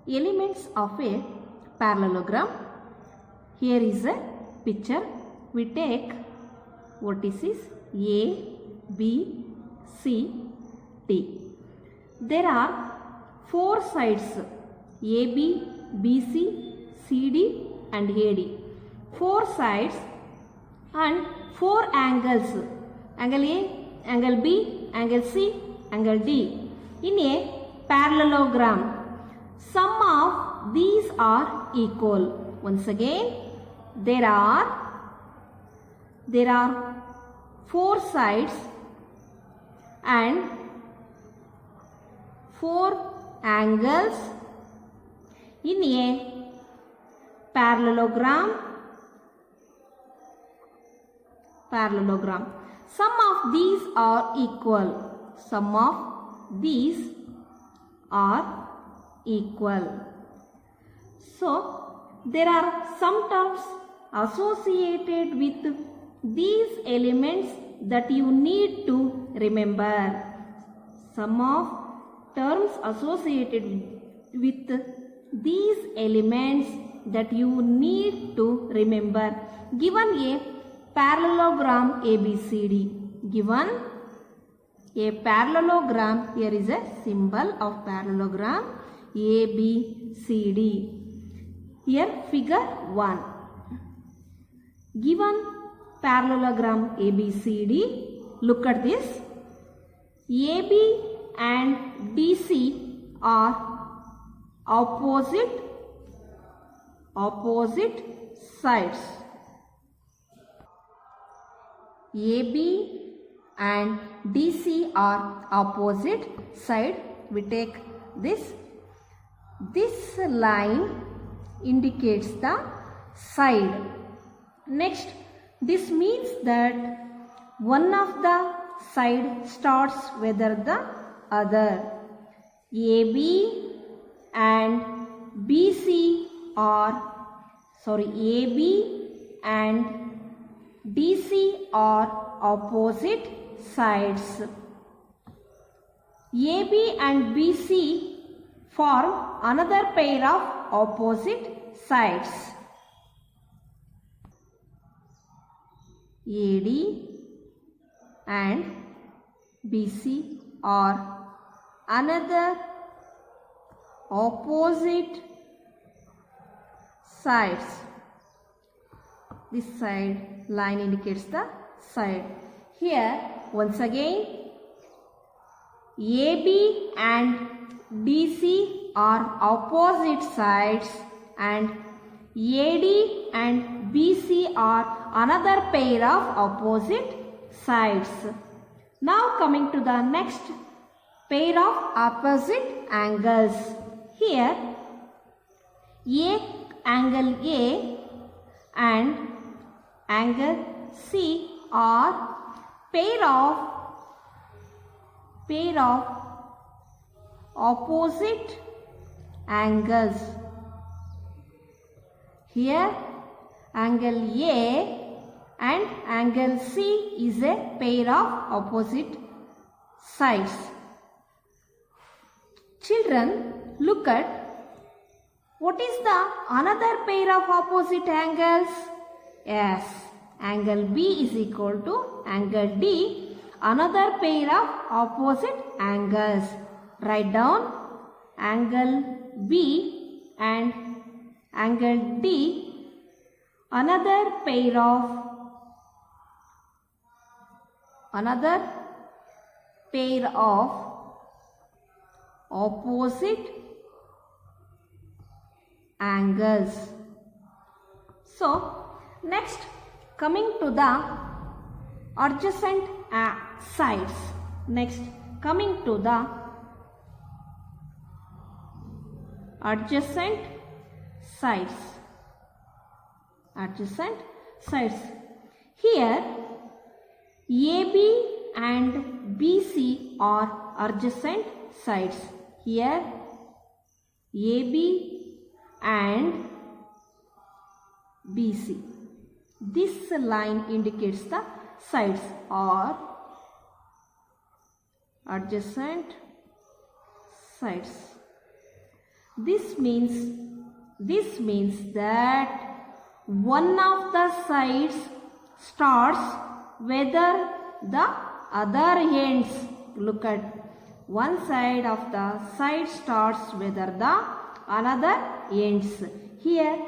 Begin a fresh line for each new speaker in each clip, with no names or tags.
Elements of a parallelogram. Here is a picture. We take vertices A, B, C, D. There are 4 sides AB, BC, CD and AD. 4 sides and 4 angles. Angle A, angle B, angle C, angle D. In a parallelogram, sum of these are equal. Once again, there are 4 sides and 4 angles in a parallelogram. Sum of these are equal. Sum of these are equal. So, there are some terms associated with these elements that you need to remember. Some of terms associated with these elements that you need to remember. Given a parallelogram ABCD. Given a parallelogram, here is a symbol of parallelogram ABCD. Here figure 1. Given parallelogram ABCD, look at this. AB and DC are opposite sides. AB and DC are opposite side. We take this. This line indicates the side. Next, this means that one of the side starts with the other. AB and DC are AB and DC are opposite sides. AB and BC form another pair of opposite sides. AD and BC are another opposite sides. This side line indicates the side. Here once again, AB and DC are opposite sides and AD and BC are another pair of opposite sides. Now coming to the next pair of opposite angles. Here angle A and angle C are pair of opposite angles. Here angle A and angle C is a pair of opposite sides. Children, look at what is the another pair of opposite angles? Yes, angle B is equal to angle D, another pair of opposite angles. Write down angle B and angle D, another pair of opposite angles. So, next coming to the adjacent sides. Next coming to the adjacent sides. Here AB and BC are adjacent sides. Here AB and BC. This line indicates the sides or adjacent sides. This means that one of the sides starts whether the other ends. Look at one side of the side starts whether the another ends. Here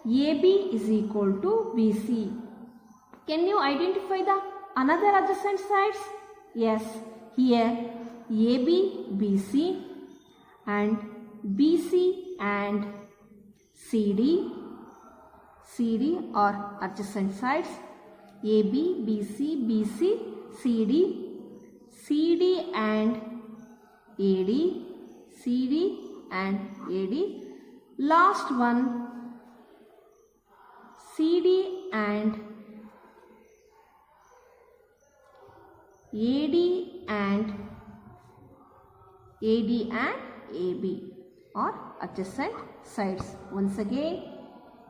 AB is equal to BC. Can you identify the another adjacent sides? Yes, here AB, BC and BC and CD are adjacent sides. AB, BC, BC, CD and AD, CD and AD. Last one CD and AD and AB are adjacent sides. Once again,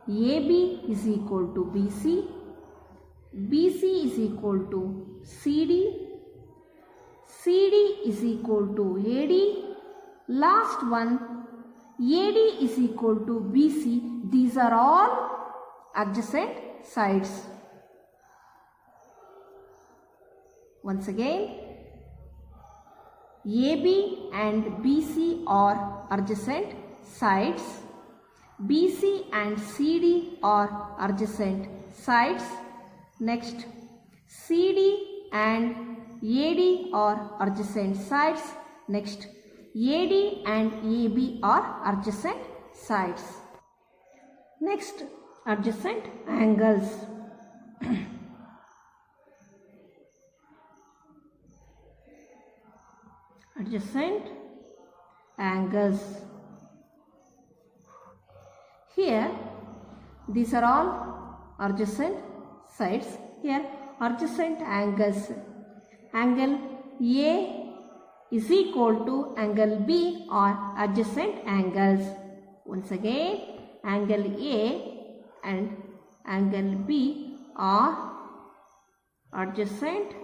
AB is equal to BC, BC is equal to CD, CD is equal to AD, last one AD is equal to BC. These are all adjacent sides. Once again, AB and BC are adjacent sides. BC and CD are adjacent sides. Next, CD and AD are adjacent sides. Next, AD and AB are adjacent sides. Next, adjacent angles. Adjacent angles. Here, these are all adjacent sides. Here, adjacent angles. Angle A is equal to angle B are adjacent angles. Once again, angle A and angle B are adjacent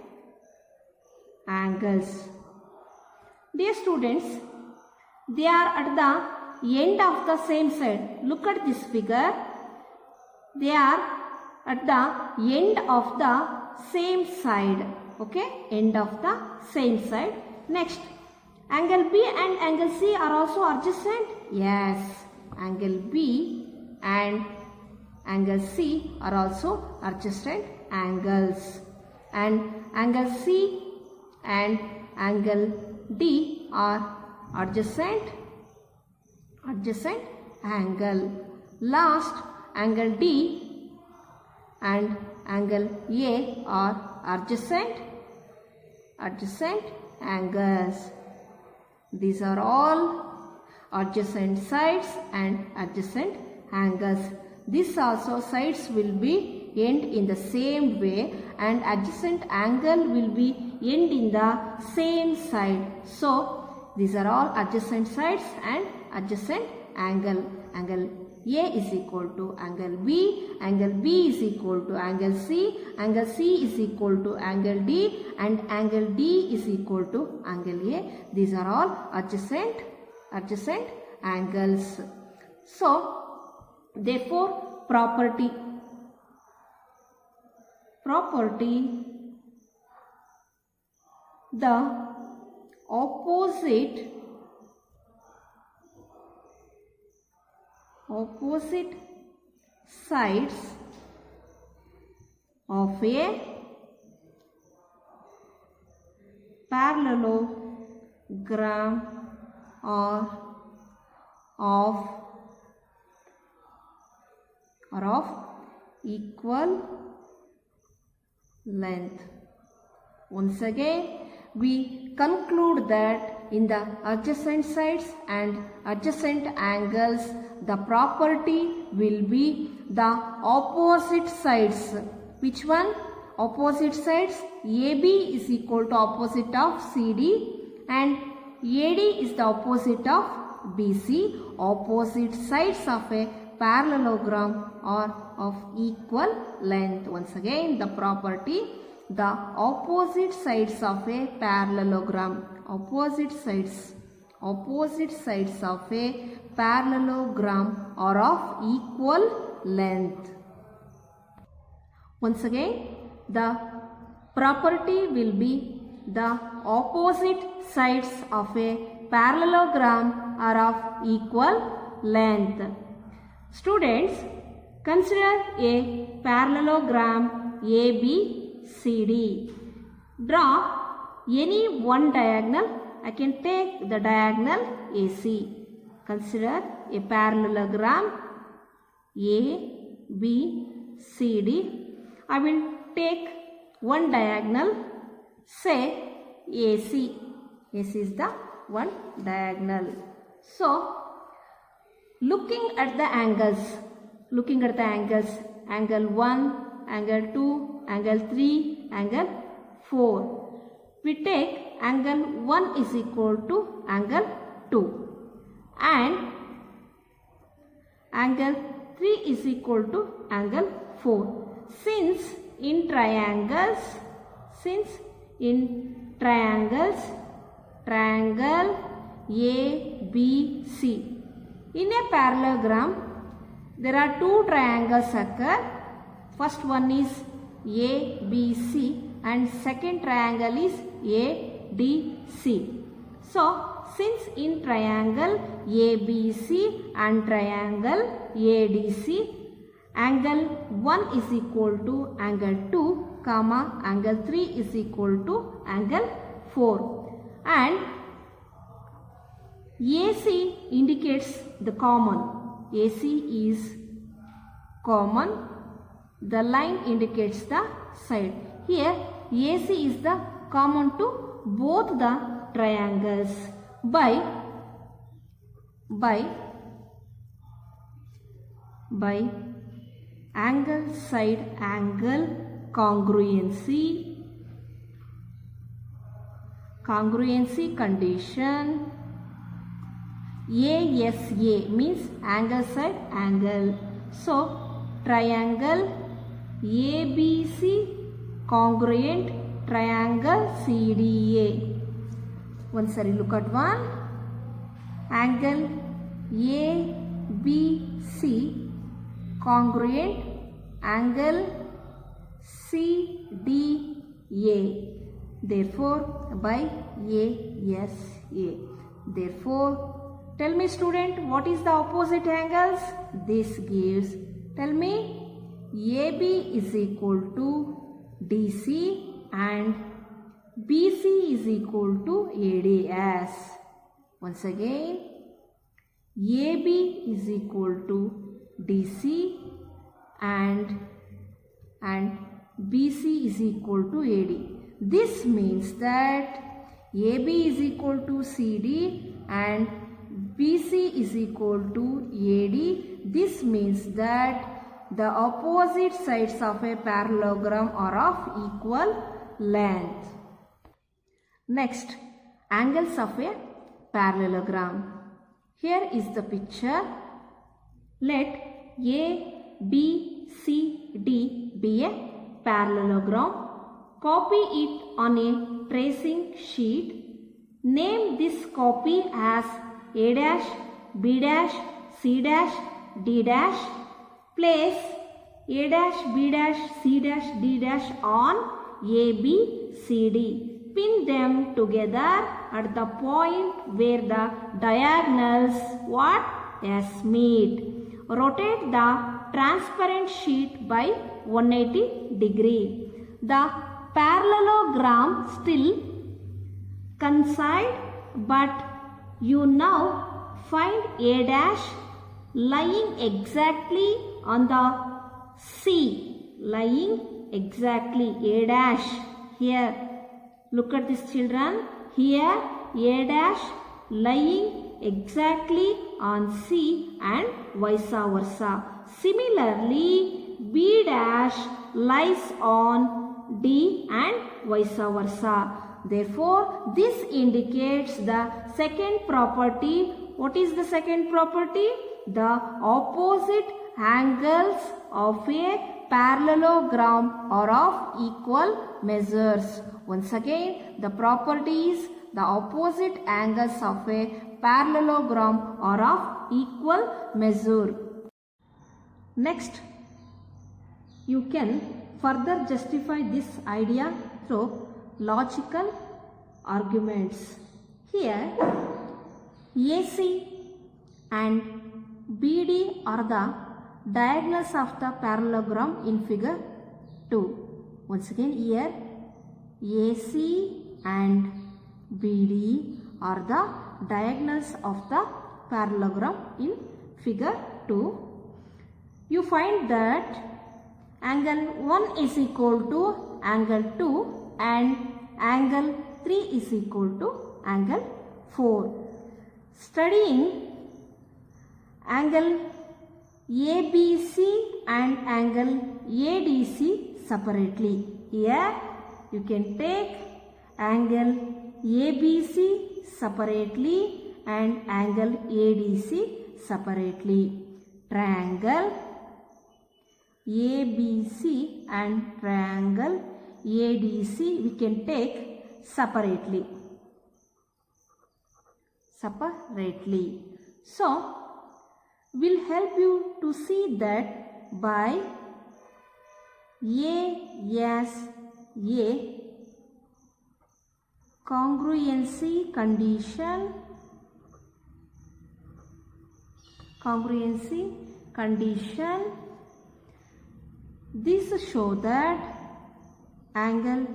angles. Dear students, they are at the end of the same side. Look at this figure. They are at the end of the same side. Okay, end of the same side. Next, angle B and angle C are also adjacent. Yes, angle B and angle C are also adjacent angles. And angle C and angle D are adjacent angle. Last, angle D and angle A are adjacent angles. These are all adjacent sides and adjacent angles. This also sides will be end in the same way and adjacent angle will be end in the same side. So these are all adjacent sides and adjacent angle. Angle A is equal to angle B, angle B is equal to angle C is equal to angle D and angle D is equal to angle A. These are all adjacent angles. So therefore property the opposite sides of a parallelogram are of equal length. Once again, we conclude that in the adjacent sides and adjacent angles, the property will be the opposite sides. Which one? Opposite sides. AB is equal to opposite of CD and AD is the opposite of BC. Opposite sides of a parallelogram are of equal length. Once again, the property, the opposite sides of a parallelogram, opposite sides of a parallelogram are of equal length. Once again, the property will be the opposite sides of a parallelogram are of equal length. Students, consider a parallelogram ABCD. Draw any one diagonal. I can take the diagonal AC. Consider a parallelogram ABCD. I will take one diagonal, say AC. AC is the one diagonal. So, looking at the angles, angle 1, angle 2, angle 3, angle 4. We take angle 1 is equal to angle 2 and angle 3 is equal to angle 4. Since in triangles, triangle ABC, in a parallelogram there are two triangles occur. First one is ABC and second triangle is ADC. So, since in triangle ABC and triangle ADC, angle 1 is equal to angle 2, comma, angle 3 is equal to angle 4. And AC indicates the common. AC is common. The line indicates the side. Here, AC is the common to both the triangles by angle side angle congruency condition. ASA means angle side angle. So, triangle ABC congruent triangle CDA. Once look at one. Angle ABC congruent angle CDA. Therefore, by ASA. Therefore, tell me student, what is the opposite angles? This gives, tell me, AB is equal to DC and BC is equal to ADS. Once again, AB is equal to DC and BC is equal to AD. This means that AB is equal to CD and BC is equal to AD. This means that the opposite sides of a parallelogram are of equal length. Next, angles of a parallelogram. Here is the picture. Let ABCD be a parallelogram. Copy it on a tracing sheet. Name this copy as A dash, B dash, C dash, D dash. Place A dash, B dash, C dash, D dash on ABCD. Pin them together at the point where the diagonals meet. Rotate the transparent sheet by 180 degree. The parallelogram still coincide, but you now find A dash lying exactly on the C, lying exactly A dash here. Look at this children. Here A dash lying exactly on C and vice versa. Similarly, B dash lies on D and vice versa. Therefore, this indicates the second property. What is the second property? The opposite angles of a parallelogram are of equal measures. Once again, the property is the opposite angles of a parallelogram are of equal measure. Next, you can further justify this idea through logical arguments. Here, AC and BD are the diagonals of the parallelogram in figure 2. Once again, here AC and BD are the diagonals of the parallelogram in figure 2. You find that angle 1 is equal to angle 2 and angle 3 is equal to angle 4. Studying angle ABC and angle ADC separately. Here you can take angle ABC separately and angle ADC separately. Triangle ABC and triangle ADC we can take separately. So, will help you to see that by ASA congruency condition, this show that angle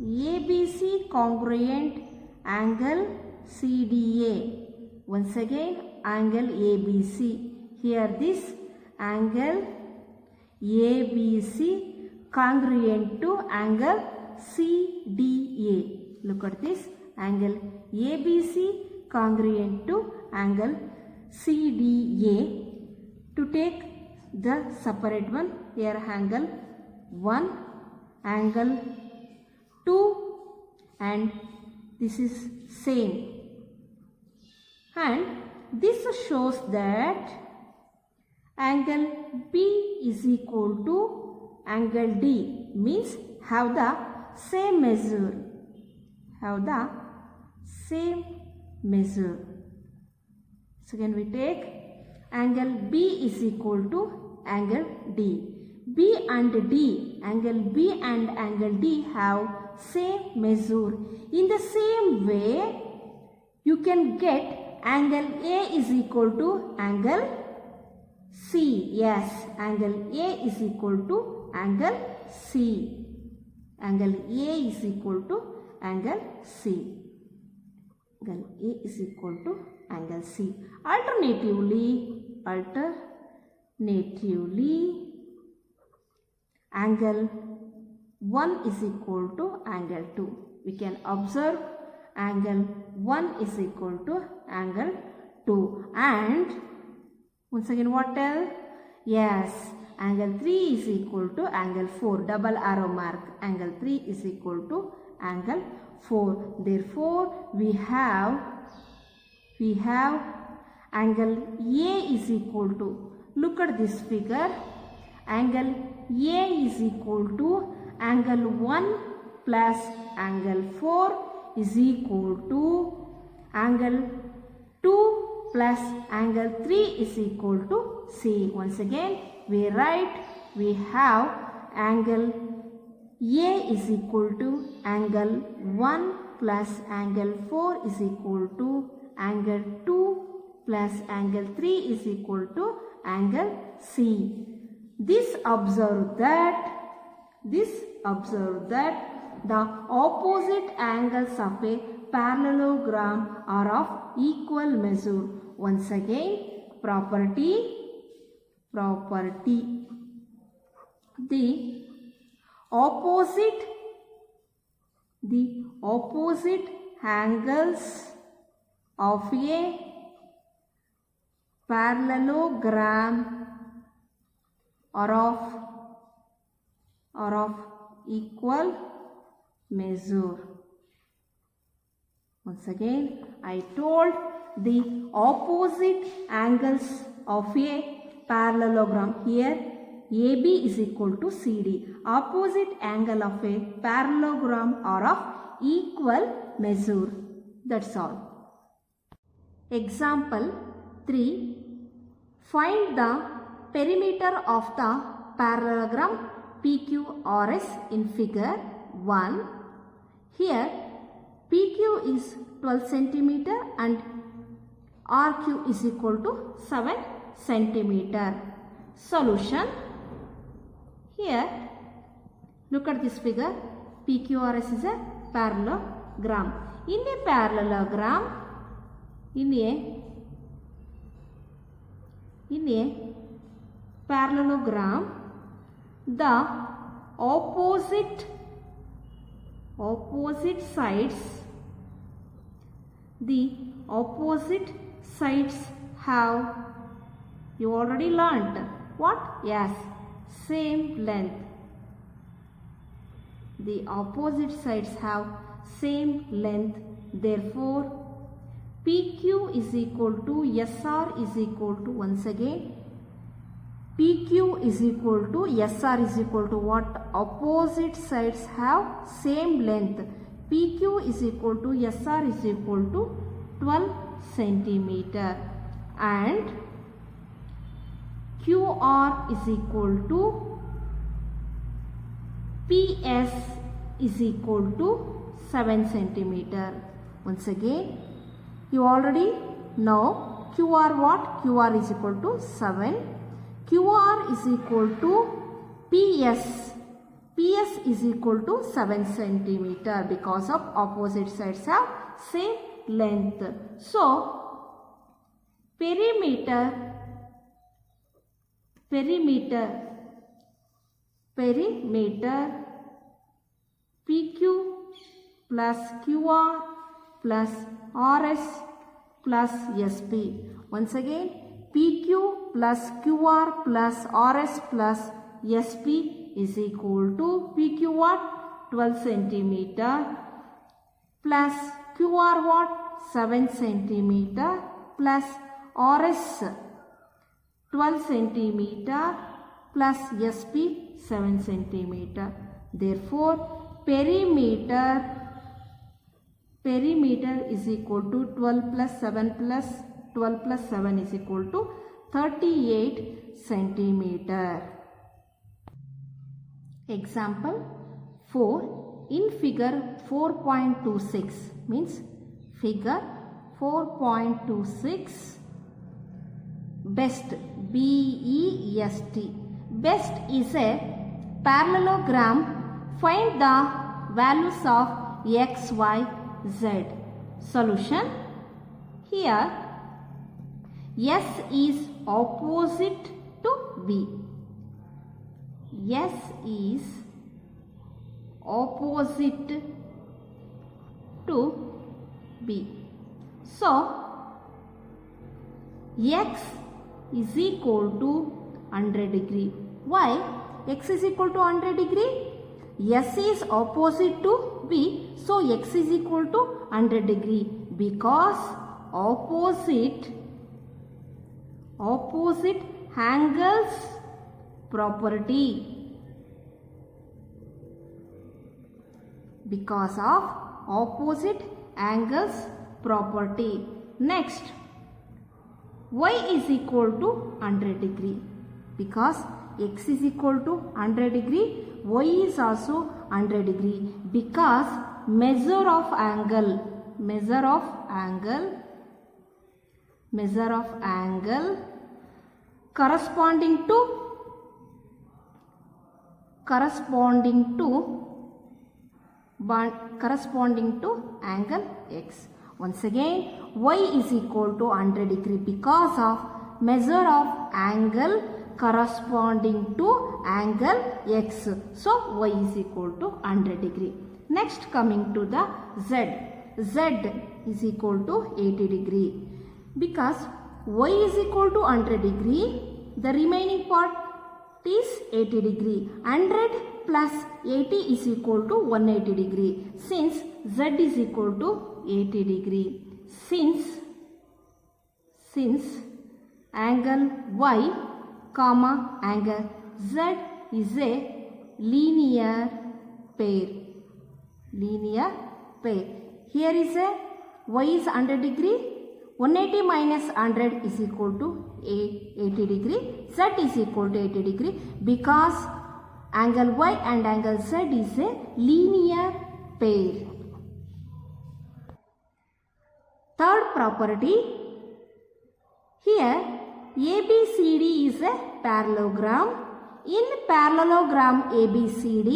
ABC congruent angle CDA. Once again, angle ABC. Here this angle ABC congruent to angle CDA. Look at this angle ABC congruent to angle CDA. To take the separate one, here angle 1, angle 2 and this is same. And this shows that angle B is equal to angle D, means have the same measure. So again we take angle B is equal to angle D. Angle B and angle D have same measure. In the same way, you can get angle A is equal to angle C. Yes, angle A is equal to angle C. Angle A is equal to angle C. Angle A is equal to angle C. Alternatively, angle 1 is equal to angle 2. We can observe angle 1 is equal to angle 2. And once again what else? Yes, angle 3 is equal to angle 4. Double arrow mark. Angle 3 is equal to angle 4. Therefore, we have angle A is equal to, look at this figure, angle A is equal to angle 1 plus angle 4 is equal to angle 2 plus angle 3 is equal to C. Once again, we have angle A is equal to angle 1 plus angle 4 is equal to angle 2 plus angle 3 is equal to angle C. This observe that the opposite angles of a parallelogram are of equal measure. Once again, property. The opposite angles of a parallelogram are of equal measure. Once again, I told the opposite angles of a parallelogram. Here AB is equal to CD. Opposite angle of a parallelogram are of equal measure. That's all. Example 3. Find the perimeter of the parallelogram PQRS in figure 1. Here PQ is 12 centimeter and RQ is equal to 7 centimeter. Solution. Here look at this figure. PQRS is a parallelogram. In a parallelogram, in a parallelogram, the opposite sides have, you already learnt what? Yes, same length. The opposite sides have same length. Therefore, PQ is equal to SR is equal to, once again, PQ is equal to SR is equal to what? Opposite sides have same length. PQ is equal to SR is equal to 12 centimeter and QR is equal to PS is equal to 7 centimeter. Once again, you already know QR what? QR is equal to 7. QR is equal to PS. PS is equal to 7 centimeter because of opposite sides have same length. So, perimeter PQ plus QR plus RS plus SP. Once again, PQ plus QR plus RS plus SP is equal to PQ what? 12 centimeter plus QR what? 7 centimeter plus RS 12 centimeter plus SP 7 centimeter. Therefore, perimeter is equal to 12 plus 7 plus 12 plus 7 is equal to 38 centimeter. Example 4. In figure 4.26 means figure 4.26, BEST, B-E-S-T. BEST is a parallelogram. Find the values of X, Y, Z. Solution. Here S is opposite to B. S is opposite to B. So, X is equal to 100 degree. Why? X is equal to 100 degree. S is opposite to B. So, X is equal to 100 degree because opposite angles property. Because of opposite angles property. Next, Y is equal to 100 degree. Because X is equal to 100 degree, Y is also 100 degree. Because measure of angle corresponding to angle X. Once again, Y is equal to 100 degree because of measure of angle corresponding to angle X. So, Y is equal to 100 degree. Next, coming to the Z. Z is equal to 80 degree. Because Y is equal to 100 degree, the remaining part is 80 degree. 100 plus 80 is equal to 180 degree. Since Z is equal to 80 degree. Since angle Y comma angle Z is a linear pair. Here is a Y is 100 degree, 180 minus 100 is equal to 80 degree. Z is equal to 80 degree because angle Y and angle Z is a linear pair. Third property, here ABCD is a parallelogram. In parallelogram ABCD,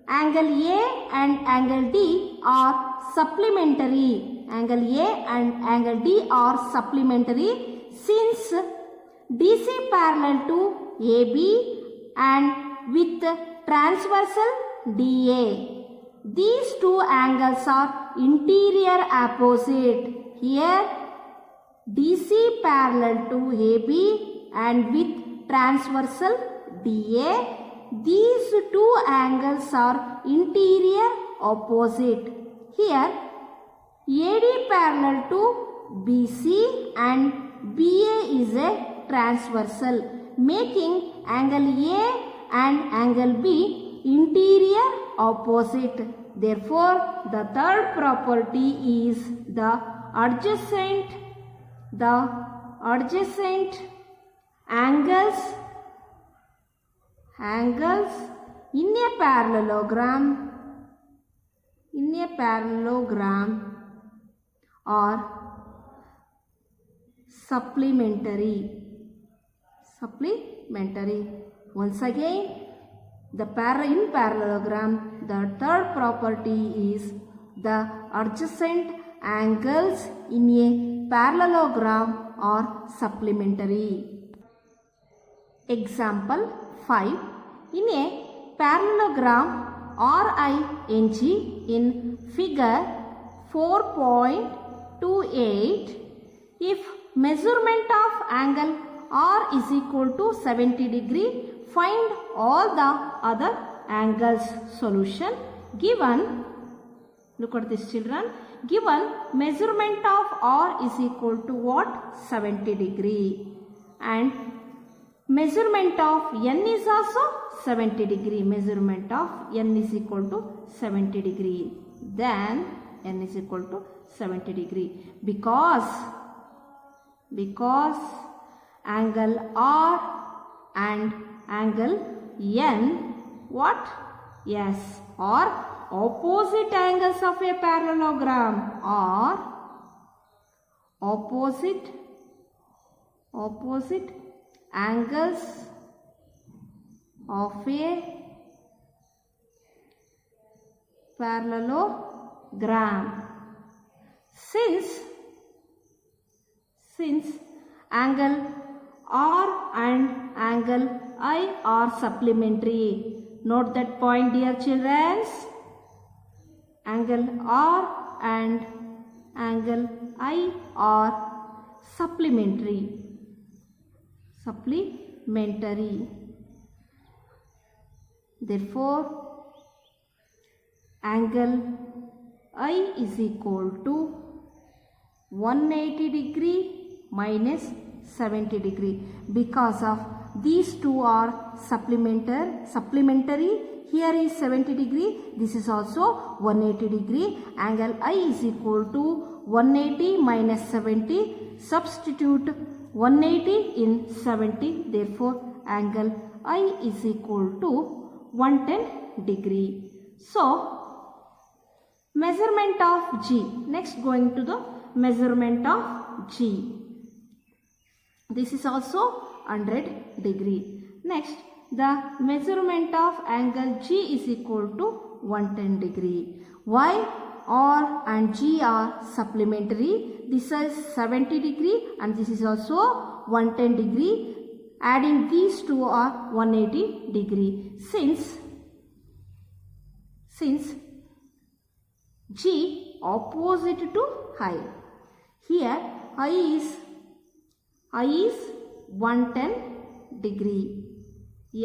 angle A and angle D are supplementary. Angle A and angle D are supplementary since DC parallel to AB and with transversal DA. These two angles are interior opposite. Here DC parallel to AB and with transversal DA. These two angles are interior opposite. Here AD parallel to BC and BA is a transversal, making angle A and angle B interior opposite. Therefore, the third property is the adjacent angles in a parallelogram are supplementary. Once again, in parallelogram, the third property is the adjacent angles in a parallelogram are supplementary. Example 5. In a parallelogram RING in figure 4.28, if measurement of angle R is equal to 70 degree, find all the other angles. Solution. Given, look at this children, given measurement of R is equal to what? 70 degree, and measurement of N is also 70 degree. Measurement of N is equal to 70 degree. Then N is equal to 70 degree because angle R and angle N what? Yes, are opposite angles of a parallelogram, or opposite angles of a parallelogram. Since angle R and angle I are supplementary. Note that point, dear children. Angle R and angle I are supplementary. Therefore, angle I is equal to 180 degree minus 70 degree. Because of these two are supplementary. Here is 70 degree. This is also 180 degree. Angle I is equal to 180 minus 70. Substitute 180 in 70. Therefore, angle I is equal to 110 degree. So, measurement of G. Next, going to the measurement of G. This is also 100 degree. Next, the measurement of angle G is equal to 110 degree. Why? R and G are supplementary. This is 70 degree and this is also 110 degree. Adding these two are 180 degree. Since G opposite to I. Here I is 110 degree.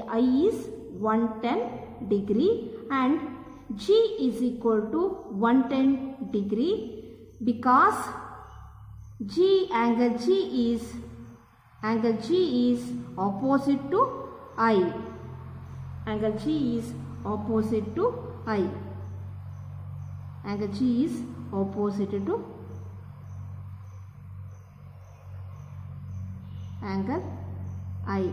I is 110 degree and G is equal to 110 degree because angle G is opposite to I. Angle G is opposite to I. Angle G is opposite to angle I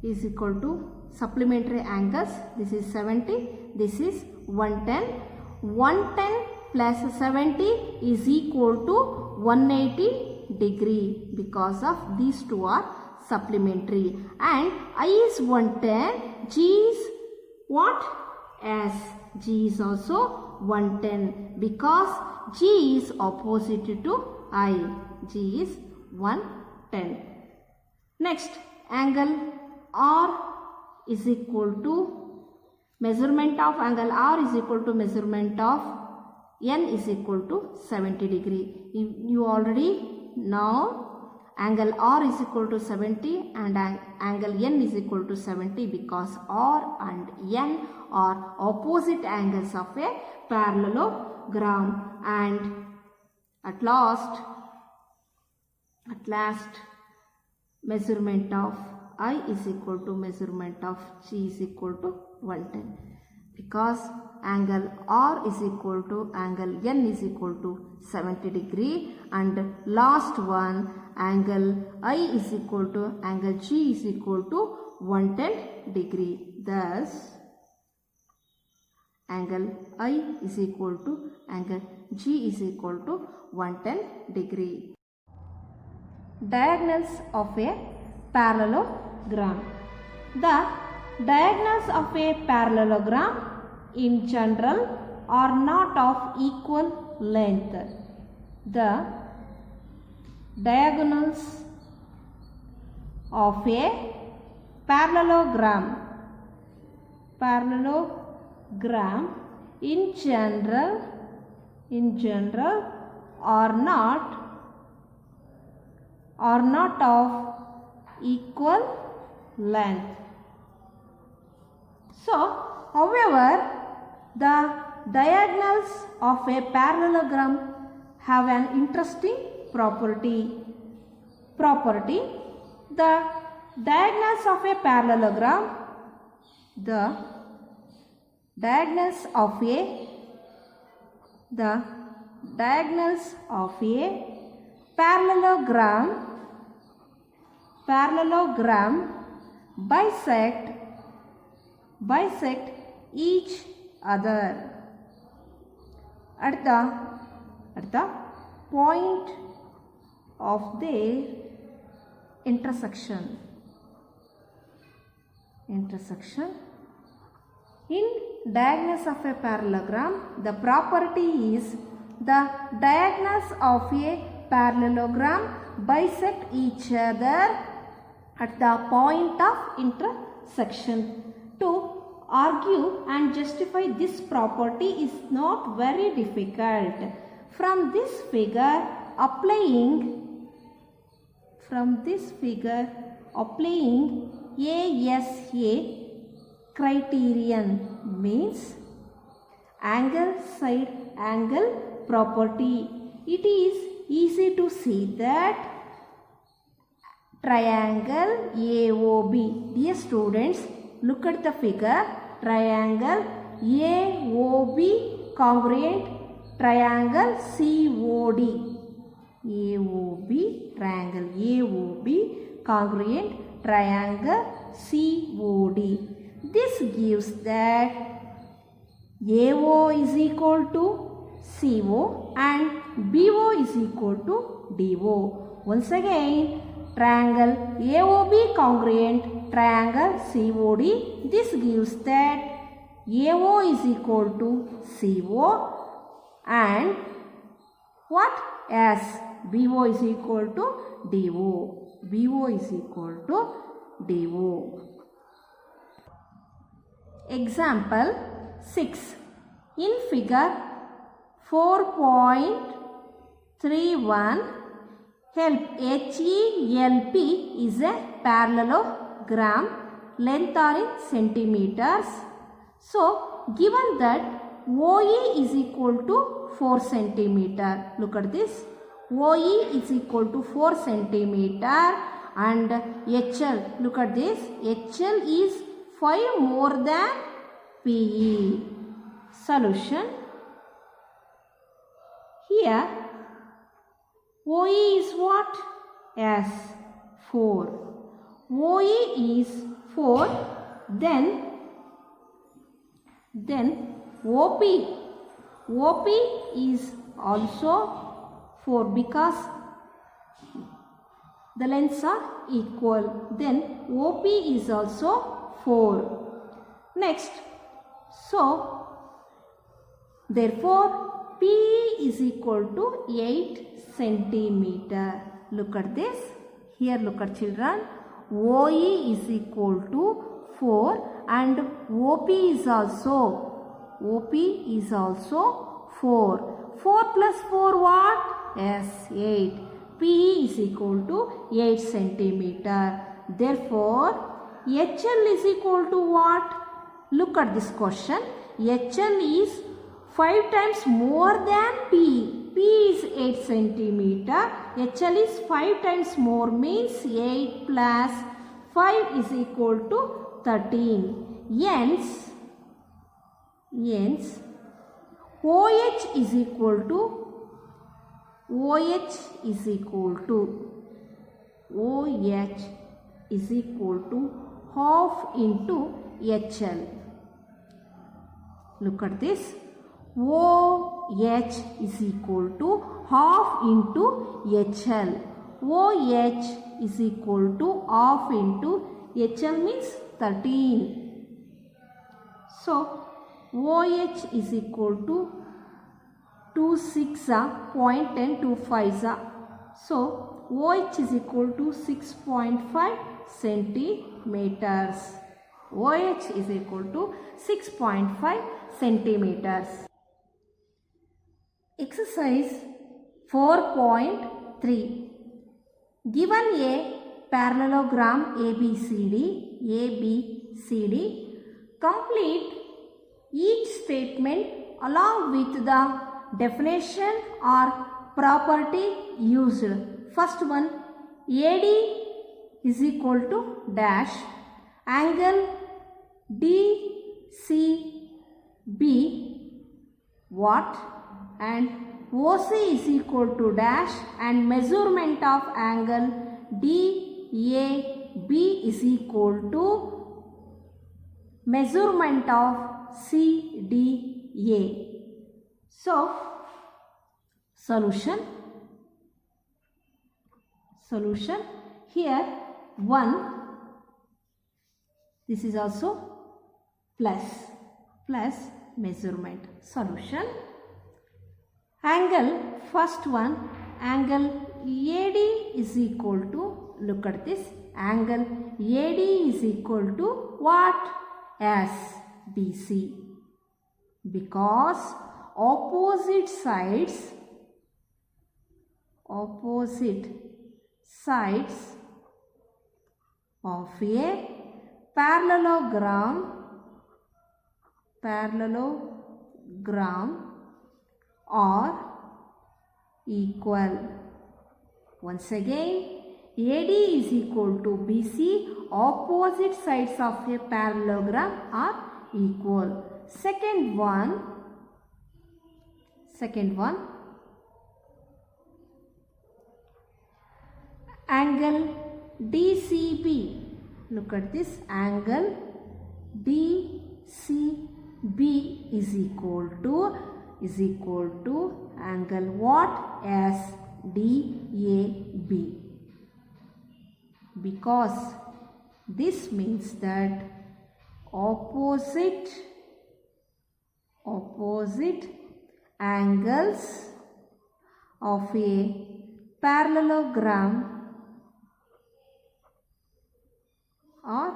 is equal to supplementary angles. This is 70, this is 110. 110 plus 70 is equal to 180 degree because of these two are supplementary. And I is 110, G is what? S. G is also 110 because G is opposite to I. G is 110. Next, angle R is equal to measurement of angle R is equal to measurement of N is equal to 70 degree. You already know angle R is equal to 70 and angle N is equal to 70 because R and N are opposite angles of a parallelogram. And at last measurement of I is equal to measurement of G is equal to 110 because angle R is equal to angle N is equal to 70 degree, and last one angle I is equal to angle G is equal to 110 degree. Thus angle I is equal to angle G is equal to 110 degree. Diagonals of a parallelogram. The diagonals of a parallelogram in general are not of equal length. The diagonals of a parallelogram in general are not of equal length. So, however, the diagonals of a parallelogram have an interesting property. The diagonals of a parallelogram, the diagonals of a parallelogram bisect each other at the point of their intersection. In diagonals of a parallelogram, the property is the diagonals of a parallelogram bisect each other at the point of intersection. To argue and justify this property is not very difficult. From this figure, applying ASA criterion means angle side angle property. It is easy to see that triangle AOB. Dear students, look at the figure. Triangle AOB congruent triangle COD. Triangle AOB congruent triangle COD. This gives that AO is equal to CO and BO is equal to DO. Once again, triangle AOB congruent triangle COD. This gives that AO is equal to CO and what? As BO is equal to DO. BO is equal to DO. Example 6. In figure 4.31, help. HELP is a parallelogram. Length are in centimeters. So, given that OE is equal to 4 centimeter. Look at this. OE is equal to 4 centimeter and HL. Look at this. HL is 5 more than PE. Solution. Here OE is what? Yes, 4. OE is 4. Then OP is also 4 because the lengths are equal. Then OP is also 4. Next, so therefore P is equal to 8 centimeter. Look at this. Here look at children. OE is equal to 4 and OP is also 4. 4 plus 4 what? Yes, 8. P is equal to 8 centimeter. Therefore, HL is equal to what? Look at this question. HL is 5 times more than P. P is 8 centimeter. HL is 5 times more means 8 plus 5 is equal to 13. Hence, OH is equal to half into HL. Look at this. OH is equal to half into HL. OH is equal to half into HL means 13. So, OH is equal to 2 6 0.10 to 5. So, OH is equal to 6.5 centimeters. OH is equal to 6.5 centimeters. Exercise 4.3. Given a parallelogram ABCD, complete each statement along with the definition or property used. First one, AD is equal to dash, angle DCB what, and OC is equal to dash, and measurement of angle DAB is equal to measurement of CDA. So, solution here 1, this is also plus measurement. Solution, angle, first one, angle AD is equal to, look at this, angle AD is equal to what? As BC, because opposite sides of a parallelogram are equal. Once again, AD is equal to BC, opposite sides of a parallelogram are equal. Second one, angle DCB, look at this, angle DCB is equal to angle what? As DAB, because this means that opposite angles of a parallelogram are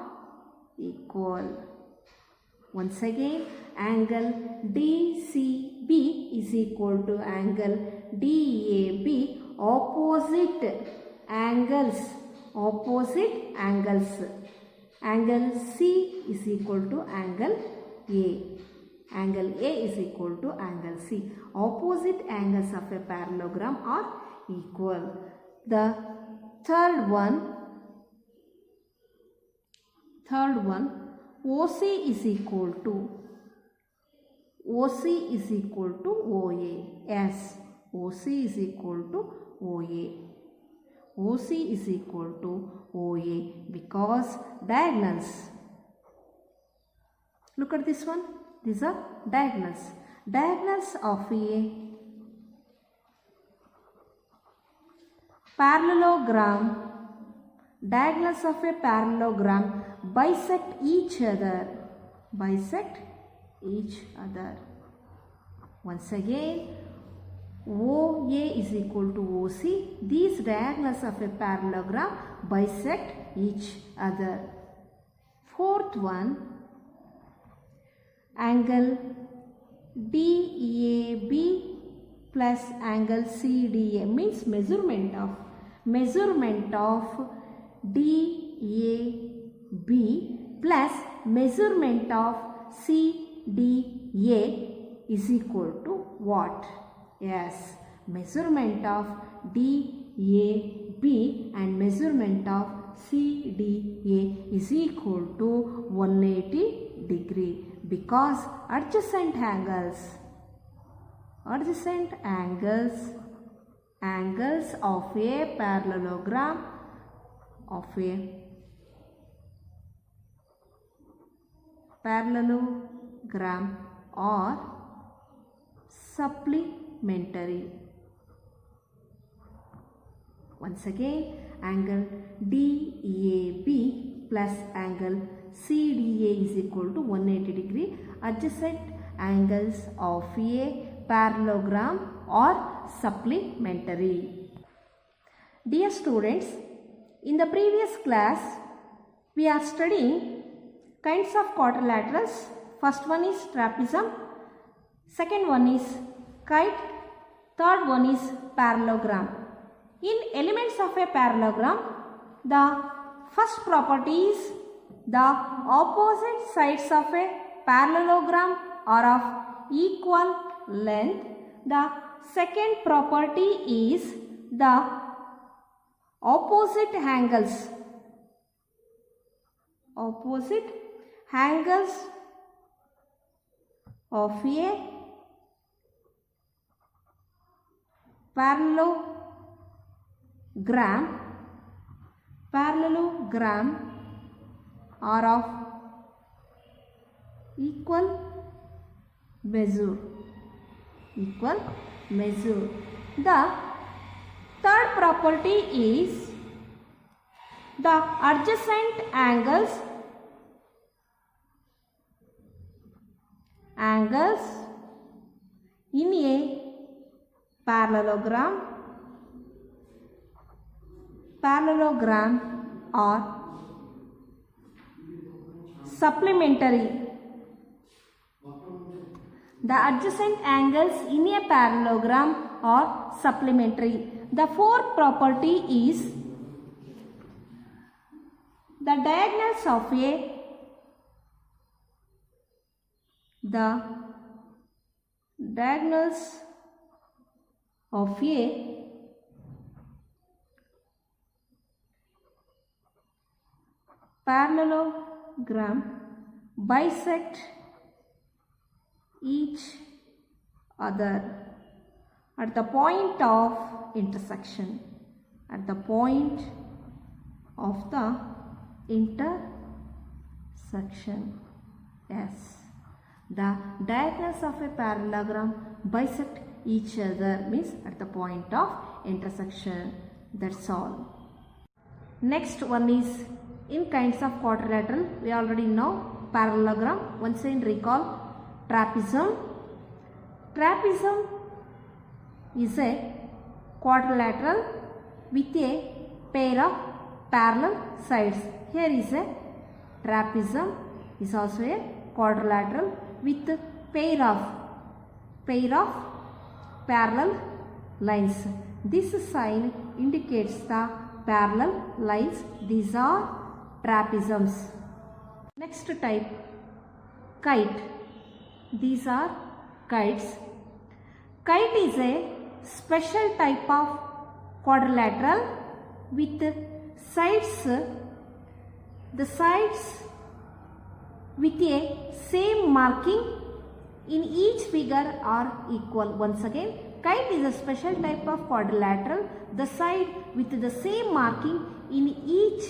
equal. Once again, angle DCB is equal to angle DAB, opposite angles. Angle C is equal to angle A. Angle A is equal to angle C. Opposite angles of a parallelogram are equal. The third one, OC is equal to OA. Yes, OC is equal to OA. OC is equal to OA because diagonals. Look at this one. These are diagonals. Diagonals of a parallelogram. Diagonals of a parallelogram bisect each other. Bisect each other. Once again, OA is equal to OC. These diagonals of a parallelogram bisect each other. Fourth one, angle DAB plus angle CDA means measurement of DAB plus measurement of CDA is equal to what? Yes, measurement of DAB and measurement of CDA is equal to 180 degree because adjacent angles of a parallelogram are supplementary. Once again, angle DAB plus angle CDA is equal to 180 degree. Adjacent angles of a parallelogram are supplementary. Dear students, in the previous class, we are studying kinds of quadrilaterals. First one is trapezium, second one is kite, third one is parallelogram. In elements of a parallelogram, the first property is the opposite sides of a parallelogram are of equal length. The second property is the opposite angles of a parallelogram are of equal measure. The third property is the adjacent angles in a parallelogram are supplementary. The adjacent angles in a parallelogram are supplementary. The fourth property is the diagonals of a parallelogram bisect each other at the point of intersection. Yes, the diagonals of a parallelogram bisect each other means at the point of intersection. That's all. Next one is in kinds of quadrilateral. We already know parallelogram. Once again recall trapezium. Trapezium is a quadrilateral with a pair of parallel sides. Here is a trapezium is also a quadrilateral with pair of parallel lines. This sign indicates the parallel lines. These are trapeziums. Next type, kite. These are kites. Kite is a special type of quadrilateral with sides, the sides with a same marking in each figure are equal. Once again, kite is a special type of quadrilateral. The side with the same marking in each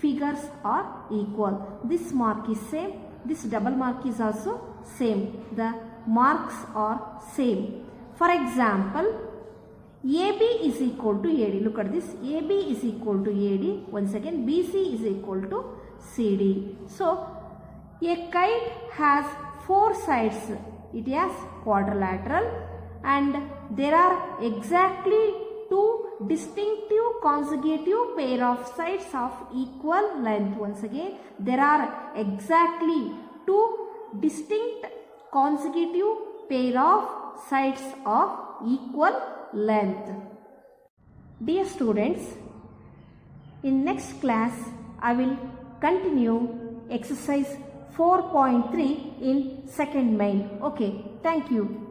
figures are equal. This mark is same, this double mark is also same. The marks are same. For example, AB is equal to AD. Look at this. AB is equal to AD. Once again, BC is equal to CD. So, a kite has 4 sides. It has quadrilateral and there are exactly 2 distinctive consecutive pair of sides of equal length. Once again, there are exactly 2 distinct consecutive pair of sides of equal length. Dear students, in next class I will continue exercise 4.3 in second main. Okay, thank you.